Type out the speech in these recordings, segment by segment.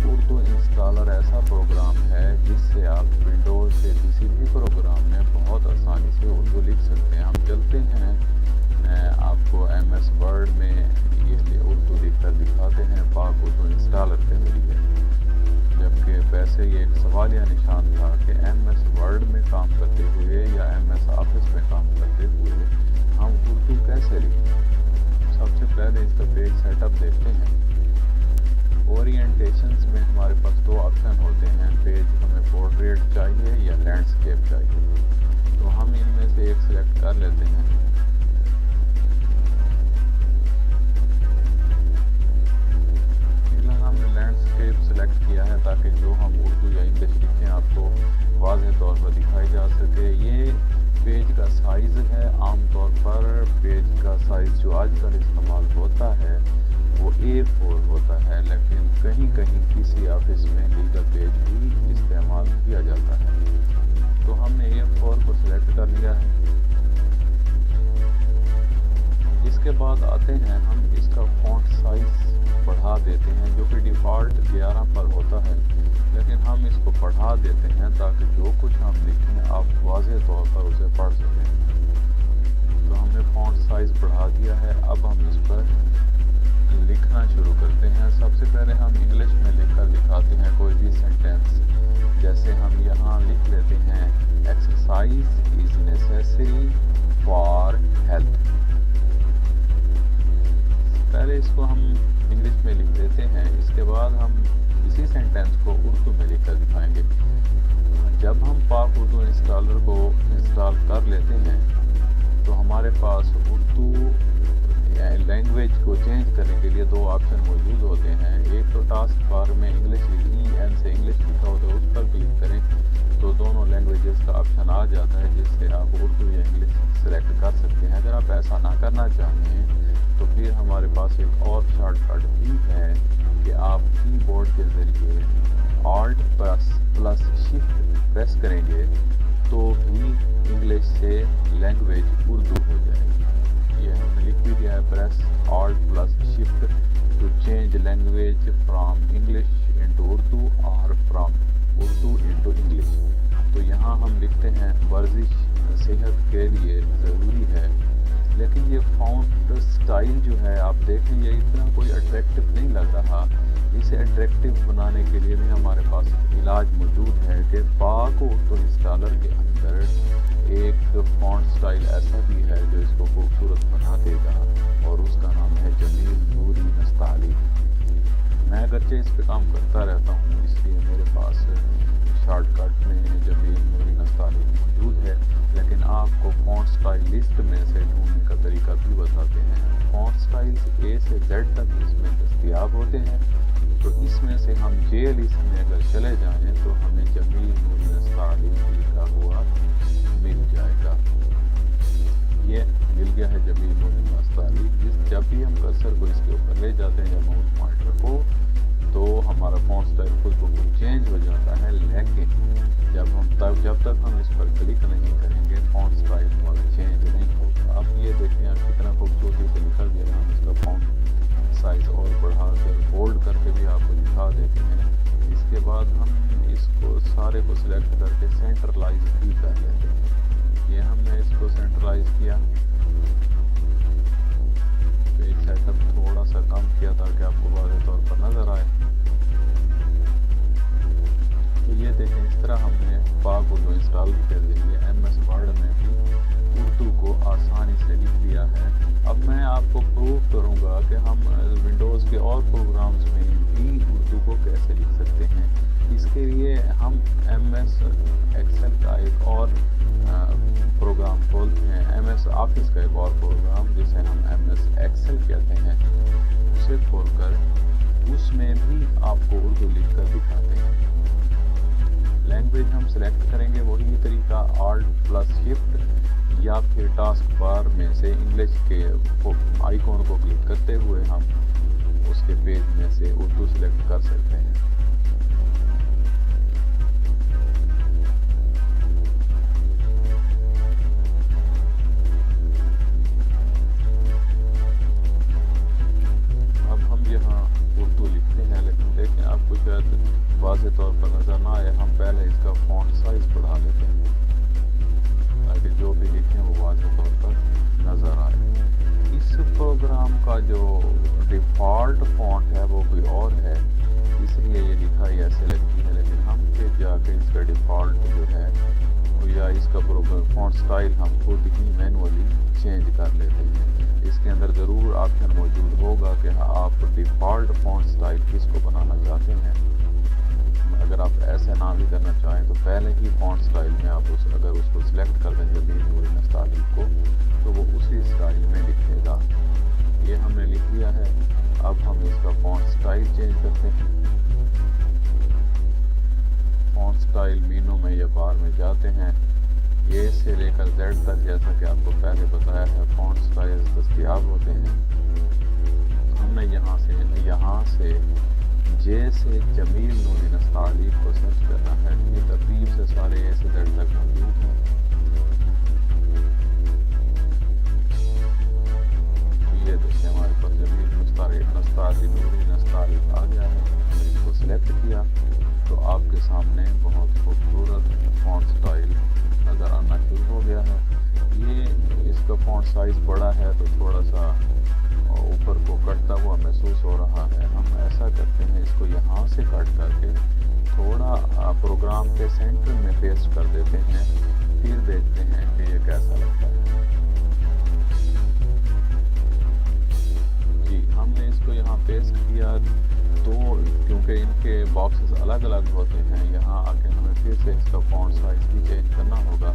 Urdu installer ऐसा programme है जिससे आप विंडोज़ से किसी भी प्रोग्राम में बहुत आसानी से उर्दू लिख सकते हैं। हम चलते हैं आपको MS वर्ड में ये उर्दू लिख कर दिखाते हैं पाक उर्दू इंस्टॉलर के ज़रिए। जबकि वैसे ये एक सवालिया निशान था कि MS वर्ड में काम करते हुए या MS ऑफिस में काम करते हुए हम उर्दू कैसे लिखें। सबसे पहले इसका पेज सेटअप देखते हैं। ओरिएंटेशंस में हमारे पास दो ऑप्शन होते हैं, पेज हमें पोर्ट्रेट चाहिए या लैंडस्केप चाहिए। तो हम इनमें से एक सिलेक्ट कर लेते हैं। फिलहाल हमने लैंडस्केप सिलेक्ट किया है ताकि जो हम उर्दू या इंग्लिश लिखें आपको वाज़ेह तौर पर दिखाई जा सके। ये पेज का साइज़ है। आमतौर पर पेज का साइज़ जो आजकल इस्तेमाल होता है वो A4 होता है, लेकिन कहीं कहीं किसी ऑफिस में लीगल पेज भी इस्तेमाल किया जाता है। तो हमने A4 को सिलेक्ट कर लिया है। इसके बाद आते हैं हम इसका फॉन्ट साइज बढ़ा देते हैं, जो कि डिफ़ॉल्ट 11 पर होता है, लेकिन हम इसको बढ़ा देते हैं ताकि जो कुछ हम लिखें आप वाज़ेह तौर पर उसे पढ़ सकें। तो हमने फॉन्ट साइज बढ़ा दिया है। अब हम इस पर लिखना शुरू करते हैं। सबसे पहले हम इंग्लिश में लिखकर दिखाते हैं कोई भी सेंटेंस। जैसे हम यहाँ लिख लेते हैं exercise is necessary for health. पहले इसको हम इंग्लिश में लिख देते हैं। इसके बाद हम इसी सेंटेंस को उर्दू में लिखकर दिखाएंगे। जब हम पाक उर्दू इंस्टॉलर को इंस्टॉल कर लेते हैं तो हमारे पास उर्दू लैंग्वेज को चेंज करने के लिए दो ऑप्शन मौजूद होते हैं। एक तो टास्क बार में इंग्लिश EN से इंग्लिश लिखा होता है, उस पर क्लिक करें तो दोनों लैंग्वेजेस का ऑप्शन आ जाता है, जिससे आप उर्दू या इंग्लिश सेलेक्ट कर सकते हैं। अगर आप ऐसा ना करना चाहें तो फिर हमारे पास एक और शॉर्टकट भी है कि आप कीबोर्ड के ज़रिए Alt++ शिफ्ट प्रेस करेंगे तो भी इंग्लिश से लैंग्वेज उर्दू हो जाएगी। ये हमने लिख भी दिया है, press Alt+Shift to change language from English into Urdu और फ्रॉम उर्दू इनटू इंग्लिश। तो यहाँ हम लिखते हैं वर्जिश सेहत के लिए ज़रूरी है। लेकिन ये फॉन्ट स्टाइल जो है आप देखें ये इतना कोई अट्रैक्टिव नहीं लग रहा। इसे अट्रैक्टिव बनाने के लिए भी हमारे पास इलाज मौजूद है कि पाक उर्दू इंस्टॉलर के अंदर एक फॉन्ट स्टाइल ऐसा भी है जो इसको खूबसूरत बना देगा, और उसका नाम है जमील नूरी नस्ताली। मैं अगरचे इस पे काम करता रहता हूँ, इसलिए मेरे पास शॉर्टकट में जमील नूरी नस्ताली मौजूद है, लेकिन आपको फॉन्ट स्टाइल लिस्ट में से ढूंढने का तरीका भी बताते हैं। फॉन्ट स्टाइल्स A से Z तक इसमें दस्तयाब होते हैं। तो इसमें से हम J लिस्ट में अगर चले जाएं तो हमें जमील नूरी नस्ताली लिखा हुआ मिल जाएगा। ये मिल गया है जमील नूरी नस्ताली। जब भी हम कर्सर को इसके ऊपर ले जाते हैं या माउस पॉइंटर को तो हमारा फॉन्ट स्टाइल खुद ब खुद चेंज हो जाता है, लेकिन जब तक हम इस पर क्लिक नहीं करेंगे फॉन्ट स्टाइल हमारा चेंज नहीं होगा। आप ये देखें आप कितना खूबसूरती से लिखा गया है। हम इसका फॉन्ट साइज और बढ़ा कर बोल्ड करके भी आपको दिखा देते हैं। इसके बाद हम इसको सारे को सिलेक्ट करके सेंट्रलाइज भी कर लेते हैं। ये हमने इसको सेंट्रलाइज किया। पेज सेटअप थोड़ा सा कम किया ताकि आपको वाज़ेह तौर पर नज़र आए। तो ये देखें इस तरह हमने पाक उर्दू इंस्टॉल के ज़रिए MS वर्ड में भी उर्दू को आसानी से लिख लिया है। अब मैं आपको प्रूव करूँगा कि हम विंडोज़ के और प्रोग्राम्स में भी उर्दू को कैसे लिख सकते हैं। इसके लिए हम MS एक्सेल का एक और प्रोग्राम खोलते हैं, MS ऑफिस का एक और प्रोग्राम जिसे हम MS एक्सेल कहते हैं, उसे खोलकर उसमें भी आपको उर्दू लिख कर दिखाते हैं। लैंग्वेज हम सेलेक्ट करेंगे वही तरीका Alt+Shift या फिर टास्क बार में से इंग्लिश के आइकॉन को क्लिक करते हुए हम उसके पेज में से उर्दू सेलेक्ट कर सकते हैं। अब हम यहाँ उर्दू लिखते हैं, लेकिन देखें आप कुछ شاید واضح طور پر نظر نہ آئے، ہم پہلے اس کا فونٹ سائز بڑھا لیتے ہیں تاکہ جو بھی لکھیں وہ واضح طور پر نظر آئے۔ اس پروگرام کا جو ڈیفالٹ فونٹ ہے وہ کوئی اور ہے، اس لیے یہ لکھائی ایسے لگتی ہے، لیکن ہم پھر جا کے اس کا ڈیفالٹ جو ہے یا اس کا فونٹ سٹائل ہم خود ہی مینولی چینج کر لیتے ہیں۔ اس کے اندر ضرور آپشن موجود ہوگا کہ آپ ڈیفالٹ فونٹ سٹائل کس کو بنانا چاہتے ہیں۔ اگر آپ ایسا نہ بھی کرنا چاہیں تو پہلے ہی فونٹ سٹائل میں آپ اگر اس کو سلیکٹ کر دیں جمیل نوری نستعلیق کو، تو وہ اسی سٹائل میں لکھے گا۔ یہ ہم نے لکھ لیا ہے، اب ہم اس کا فونٹ سٹائل چینج کرتے ہیں۔ فونٹ سٹائل مینو میں یا بار میں جاتے ہیں، اے سے لے کر زیڈ تک، جیسا کہ آپ کو پہلے بتایا ہے فونٹ سٹائل دستیاب ہوتے ہیں۔ ہم نے یہاں سے جے سے جمیل نوری نستعلیق کو سرچ کرنا ہے۔ یہ ترتیب سے سارے اے سے زیڈ تک موجود ہیں۔ یہ دیکھیں ہمارے پاس جمیل نوری نستعلیق آ گیا ہے، ہم نے اس کو سلیکٹ کیا تو آپ کے سامنے بہت خوبصورت فونٹ سٹائل نظر آنا شروع ہو گیا ہے۔ یہ اس کا فونٹ سائز بڑا ہے تو تھوڑا سا اوپر کو کٹتا ہوا محسوس ہو رہا ہے۔ ہم ایسا کرتے ہیں، اس کو یہاں سے کٹ کر کے تھوڑا پروگرام کے سینٹر میں پیسٹ کر دیتے ہیں، پھر دیکھتے ہیں کہ یہ کیسا لگتا ہے۔ جی ہم نے اس کو یہاں پیسٹ کیا تو کیونکہ ان کے باکسز الگ الگ ہوتے ہیں، یہاں آ کے ہمیں پھر سے اس کا فونٹ سائز بھی چینج کرنا ہوگا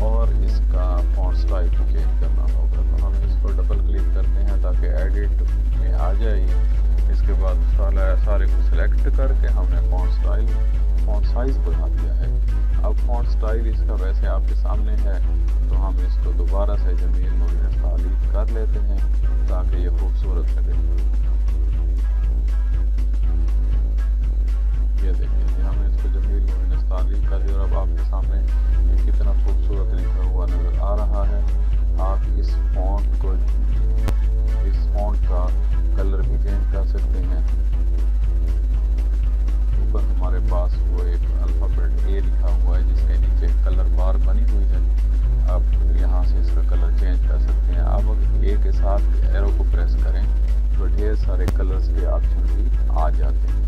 اور اس کا فونٹ سٹائل بھی چینج کرنا ہوگا۔ تو ہم اس کو ڈبل کلک کرتے ہیں تاکہ ایڈٹ میں آ جائے۔ اس کے بعد سارے کو سلیکٹ کر کے ہم نے فونٹ سائز بڑھا دیا ہے۔ اب فونٹ سٹائل اس کا ویسے آپ کے سامنے ہے، تو ہم اس کو دوبارہ سے جمیل نوری نستعلیق کر لیتے ہیں تاکہ یہ خوبصورت لگے۔ یہ دیکھیں ہم نے اس کو جمیل نوری نستعلیق کر دیا اور اب آپ کے سامنے یہ کتنا خوبصورت لکھا ہوا نظر آ رہا ہے۔ آپ اس فونٹ کا کلر بھی چینج کر سکتے ہیں۔ اوپر ہمارے پاس وہ ایک الفابیٹ اے لکھا ہوا ہے جس کے نیچے کلر بار بنی ہوئی ہے، آپ یہاں سے اس کا کلر چینج کر سکتے ہیں۔ آپ اگر اے کے ساتھ ایرو کو پریس کریں تو ڈھیر سارے کلرز کے آپشن بھی آ جاتے ہیں۔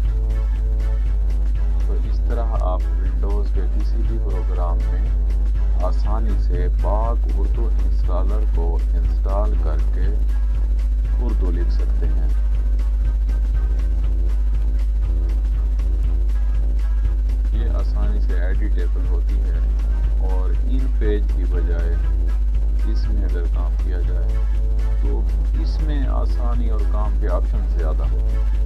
تو اس طرح آپ ونڈوز کے کسی بھی پروگرام میں آسانی سے پاک اردو انسٹالر کو انسٹال کر کے اردو لکھ سکتے ہیں۔ یہ آسانی سے ایڈیٹیبل ہوتی ہے اور ان پیج کی بجائے اس میں اگر کام کیا جائے تو اس میں آسانی اور کام کے آپشن زیادہ ہوتے ہیں۔